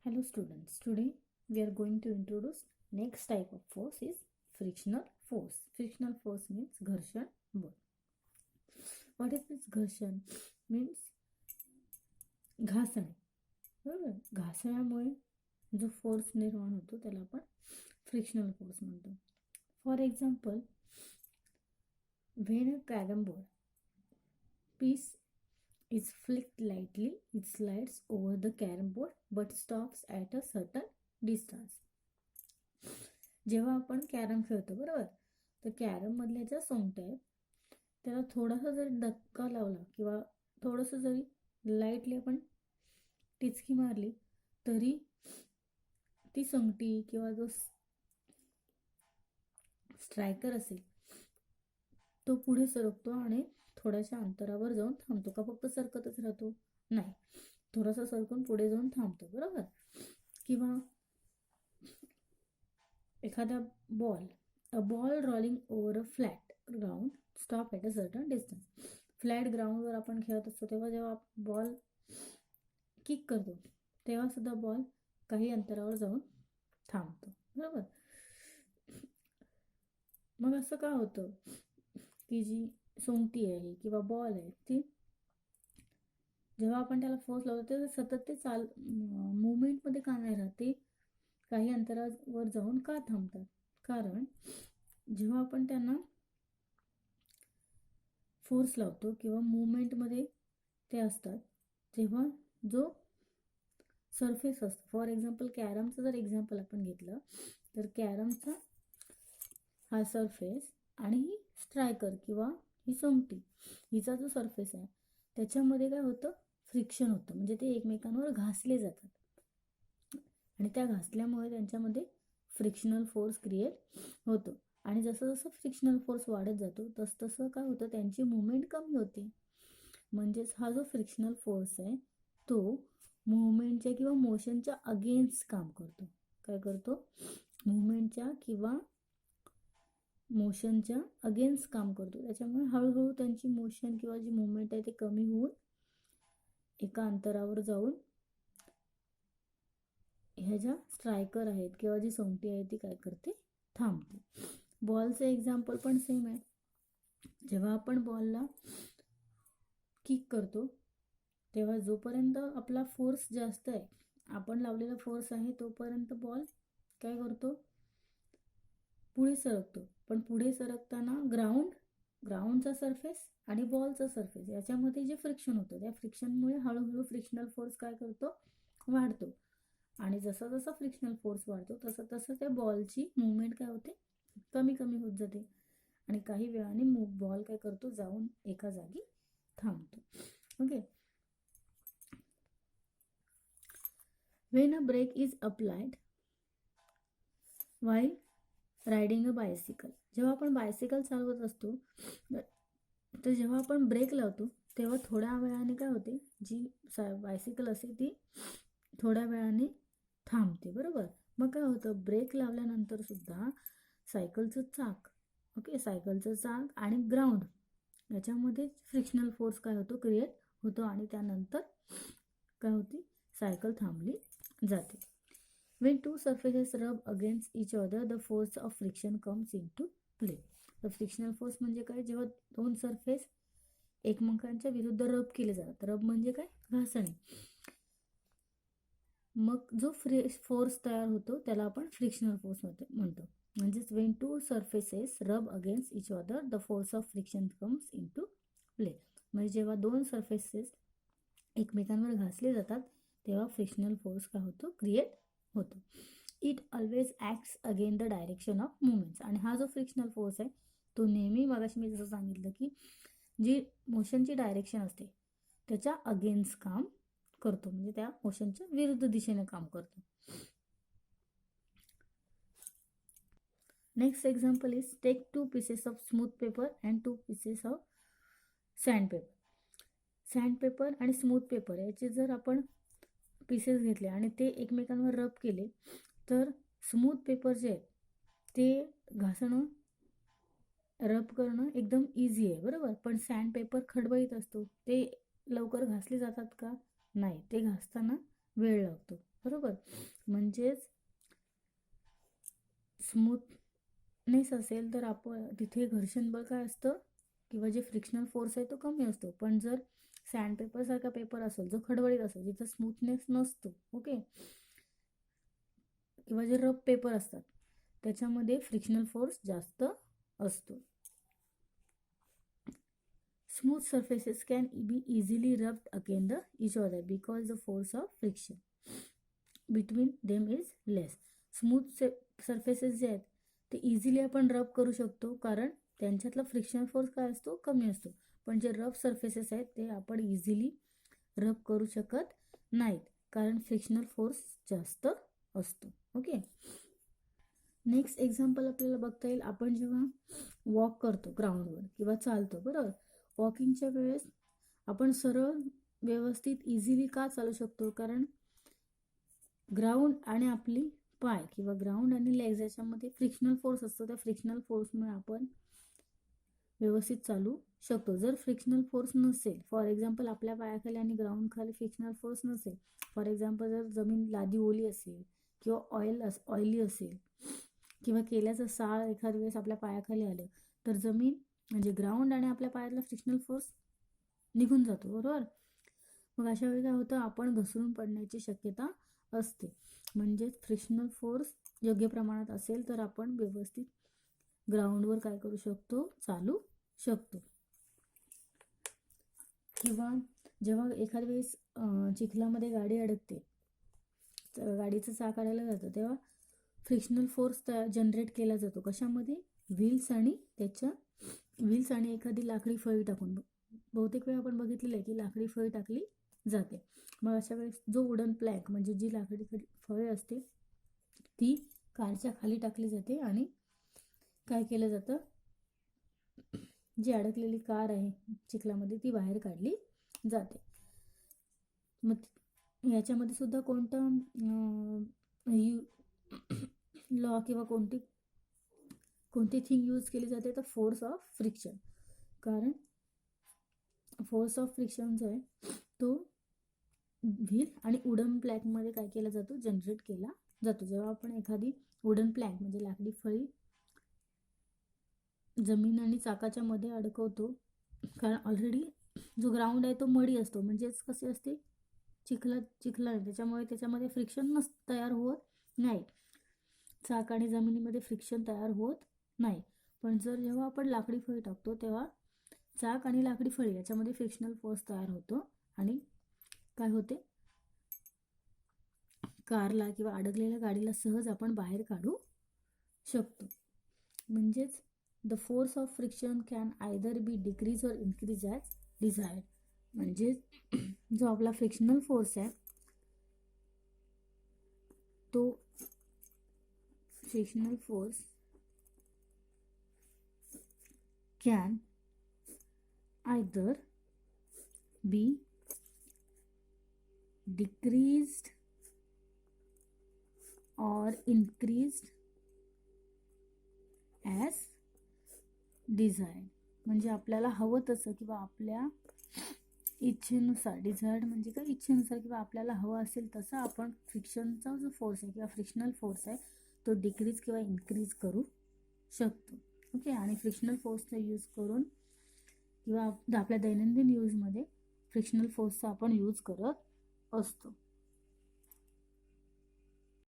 Hello students, today we are going to introduce next type of force is frictional force. Frictional force means घर्षण बल. What is this घर्षण? Means घासणे. बरोबर, घासण्यामुळे जो force निर्माण होतो त्याला आपण फ्रिक्शनल फोर्स म्हणतो. For example, when a carom board piece is flicked lightly, it slides over the carom board but stops at a certain distance. जेव्हा आपण कॅरम खेळतो बरोबर, तर कॅरम मधल्या ज्या सोंगट्या आहेत त्याला थोडासा जरी धक्का लावला किंवा थोडंसं जरी लाईटली आपण टिचकी मारली तरी ती सोंगटी किंवा जो स्ट्रायकर असेल तो पुढे सरकतो आणि थोड्याशा अंतरावर जाऊन थांबतो. का फक्त सरकतच राहतो? नाही, थोडासा सरकून पुढे जाऊन थांबतो. बरोबर. किंवा एखादा a ball rolling over a flat ground stop at a certain distance. Flat ग्राउंडवर आपण खेळत असतो तेव्हा जेव्हा बॉल किक करतो तेव्हा सुद्धा बॉल काही अंतरावर जाऊन थांबतो. बरोबर. मग असं का होतं की जी सोंगटी आहे किंवा बॉल आहे ती जेव्हा आपण त्याला फोर्स लावतो तेव्हा सतत ते मुवमेंटमध्ये का नाही राहत, ते काही अंतरावर जाऊन का थांबतात? कारण जेव्हा आपण त्यांना फोर्स लावतो किंवा मुवमेंटमध्ये ते असतात तेव्हा जो सरफेस असतो, फॉर एक्झाम्पल कॅरमचं जर एक्झाम्पल आपण घेतलं तर कॅरमचा हा सरफेस आणि ही स्ट्रायकर किंवा ही सोंगटी हिचा जो सरफेस आहे त्याच्यामध्ये काय होतं, फ्रिक्शन होतं. म्हणजे ते एकमेकांवर घासले जातात आणि त्या घासल्यामुळे त्यांच्यामध्ये फ्रिक्शनल फोर्स क्रिएट होतो. आणि जसं जसं फ्रिक्शनल फोर्स वाढत जातो तसं काय होतं, त्यांची मुवमेंट कमी होते. म्हणजेच हा जो फ्रिक्शनल फोर्स आहे तो मुवमेंटच्या किंवा मोशनच्या अगेन्स्ट काम करतो. काय करतो? मुवमेंटच्या किंवा मोशनच्या अगेन्स्ट काम करतो. त्याच्यामुळे हळूहळू त्यांची मोशन किंवा जी मुवमेंट आहे ते कमी होऊन एका अंतरावर जाऊन ह्या ज्या स्ट्रायकर आहेत किंवा जी सोंगटी आहे ती काय करते, थांबते. बॉलचं एक्झाम्पल पण सेम आहे. जेव्हा आपण बॉलला किक करतो तेव्हा जोपर्यंत आपला फोर्स जास्त आहे, आपण लावलेला फोर्स आहे, तोपर्यंत बॉल काय करतो, पुढे सरकतो. पण पुढे सरकताना ग्राउंडचा सरफेस आणि बॉलचा सरफेस याच्यामध्ये जे फ्रिक्शन होतं त्या फ्रिक्शनमुळे हळूहळू फ्रिक्शनल फोर्स काय करतो, वाढतो. आणि जसा जसा फ्रिक्शनल फोर्स वाढतो तसं तसं त्या बॉलची मुवमेंट काय होते, कमी कमी होत जाते. आणि काही वेळाने बॉल काय करतो, जाऊन एका जागी थांबतो. Okay. When a brake is applied while riding a bicycle. जेव्हा आपण बायसिकल चालवत असतो तर जेव्हा आपण ब्रेक लावतो तेव्हा थोड्या वेळाने काय होते, जी बायसिकल असते ती थोड्या वेळाने थांबते. बरोबर. मग काय होतं, ब्रेक लावल्यानंतर सुद्धा सायकलचं चाक आणि ग्राउंड याच्यामध्ये फ्रिक्शनल फोर्स काय होतो, क्रिएट होतो आणि त्यानंतर काय होती, सायकल थांबली जाते. When two surfaces rub against each other, the force of friction comes into play. तर फ्रिक्शनल फोर्स म्हणजे काय, जेव्हा दोन सरफेस एकमेकांच्या विरुद्ध रब केले जातात. रब म्हणजे काय, घासणे. मग जो फोर्स तयार होतो त्याला आपण फ्रिक्शनल फोर्स म्हणतो. म्हणजेच when two surfaces rub against each other the force of friction comes into play. म्हणजे जेव्हा दोन सरफेसेस एकमेकांवर घासले जातात तेव्हा फ्रिक्शनल फोर्स काय होतो, क्रिएट होतो. It always acts again the direction of movements. आणि हा जो फ्रिक्शनल फोर्स आहे तो नेहमी, मगाशी मी जसं सांगितलं की जी मोशनची डायरेक्शन असते त्याच्या अगेन्स्ट काम करतो, म्हणजे त्या मोशनच्या विरुद्ध दिशेने काम करतो. Next example is take 2 pieces of smooth paper and 2 pieces of sandpaper. Sandpaper आणि स्मूथ पेपर याचे जर आपण पीसेस घेतले आणि ते एकमेकांवर रब केले तर स्मूथ पेपर जे आहे ते घासणं, रब करणं एकदम इझी आहे. बरोबर. पण सँड पेपर खडबडीत असतो, ते लवकर घासले जातात का? नाही, ते घासताना वेळ लागतो, बरोबर. म्हणजेच स्मूथनेस असेल तर आपण तिथे घर्षण बळ काय असतं किंवा जे फ्रिक्शनल फोर्स आहे तो कमी असतो. पण जर सँडपेपर सारखा पेपर असेल जो खडबडीत असेल जिथं स्मूथनेस नसतो, ओके, किंवा जे रफ पेपर असतात त्याच्यामध्ये फ्रिक्शनल फोर्स जास्त असतो. Smooth surfaces can be easily rubbed against each other because the force of friction between them is less. Smooth surfaces जे आहेत ते इझिली आपण रब करू शकतो कारण त्यांच्यातला फ्रिक्शन फोर्स काय असतो, कमी असतो. पण जे रफ सरफेसेस आहेत ते आपण इझिली रब करू शकत नाहीत कारण फ्रिक्शनल फोर्स जास्त असतो. ओके, नेक्स्ट एक्झाम्पल आपल्याला बघता येईल. आपण जेव्हा वॉक करतो ग्राउंडवर किंवा चालतो, बरोबर, वॉकिंगच्या वेळेस आपण सरळ व्यवस्थित इझिली का चालू शकतो, कारण ग्राउंड आणि आपली पाय किंवा ग्राउंड आणि लेग्स याच्यामध्ये फ्रिक्शनल फोर्स असतो. त्या फ्रिक्शनल फोर्समुळे आपण व्यवस्थित चालू शकतो. जर फ्रिक्शनल फोर्स नसेल, फॉर एक्झाम्पल आपल्या पायाखाली आणि ग्राउंड खाली फ्रिक्शनल फोर्स नसेल, फॉर एक्झाम्पल जर जमीन लादी ओली असेल किंवा ऑइली असेल किंवा केल्याचं साळ एखाद्या वेळेस आपल्या पायाखाली आलं तर जमीन म्हणजे ग्राउंड आणि आपल्या पायातला फ्रिक्शनल फोर्स निघून जातो, बरोबर. मग अशा वेळी काय होतं, आपण घसरून पडण्याची शक्यता असते. म्हणजे फ्रिक्शनल फोर्स योग्य प्रमाणात असेल तर आपण व्यवस्थित ग्राउंडवर काय करू शकतो, चालू शकतो. किंवा जेव्हा एखाद्या वेळेस चिखलामध्ये गाडी अडकते, गाडीचं चाक काढायला जातं तेव्हा फ्रिक्शनल फोर्स जनरेट केला जातो. कशामध्ये, व्हील्स आणि एखादी लाकडी फळी टाकून. बहुतेक वेळा आपण बघितलेलं आहे की लाकडी फळी टाकली जाते. मग अशा वेळेस जो वुडन प्लॅंक म्हणजे जी लाकडी फळी असते ती कारच्या खाली टाकली जाते आणि काय केलं जातं, जी अडकलेली कार आहे चिखलामध्ये ती बाहेर काढली जाते. मग याच्यामध्ये सुद्धा कोणतं लॉ किंवा कोणती थिंग यूज केली जाते, तर फोर्स ऑफ फ्रिक्शन. कारण फोर्स ऑफ फ्रिक्शन जो आहे तो व्हील आणि वुडन प्लॅंकमध्ये काय केला जातो, जनरेट केला जातो. जेव्हा आपण एखादी वुडन प्लॅंक म्हणजे लाकडी फळी जमीन आणि चाकाच्या मध्ये अडकवतो, कारण ऑलरेडी जो ग्राउंड आहे तो मडी असतो, म्हणजेच कसे असते, चिखला त्याच्यामुळे त्याच्यामध्ये फ्रिक्शन तयार होत नाही, चाक आणि जमिनीमध्ये फ्रिक्शन तयार होत नाही. पण जेव्हा आपण लाकडी फळी टाकतो तेव्हा चाक आणि लाकडी फळी याच्यामध्ये फ्रिक्शनल फोर्स तयार होतो आणि काय होते, कारला किंवा अडकलेल्या गाडीला सहज आपण बाहेर काढू शकतो. म्हणजेच the force of friction can either be decrease or increase as desired. म्हणजे जो आपला फ्रिक्शनल फोर्स आहे तो frictional force can either be decreased or increased as desired. म्हणजे आपल्याला हवं तसं किंवा आपल्या इच्छेनुसार, डिझायर्ड म्हणजे काय, इच्छेनुसार किंवा आपल्याला हवं असेल तसं आपण फ्रिक्शनचा जो फोर्स आहे किंवा फ्रिक्शनल फोर्स आहे तो डिक्रीज किंवा इन्क्रीज करू शकतो. ओके, आणि फ्रिक्शनल फोर्सचा यूज करून किंवा आपल्या दैनंदिन यूजमध्ये फ्रिक्शनल फोर्सचा आपण यूज करत असतो.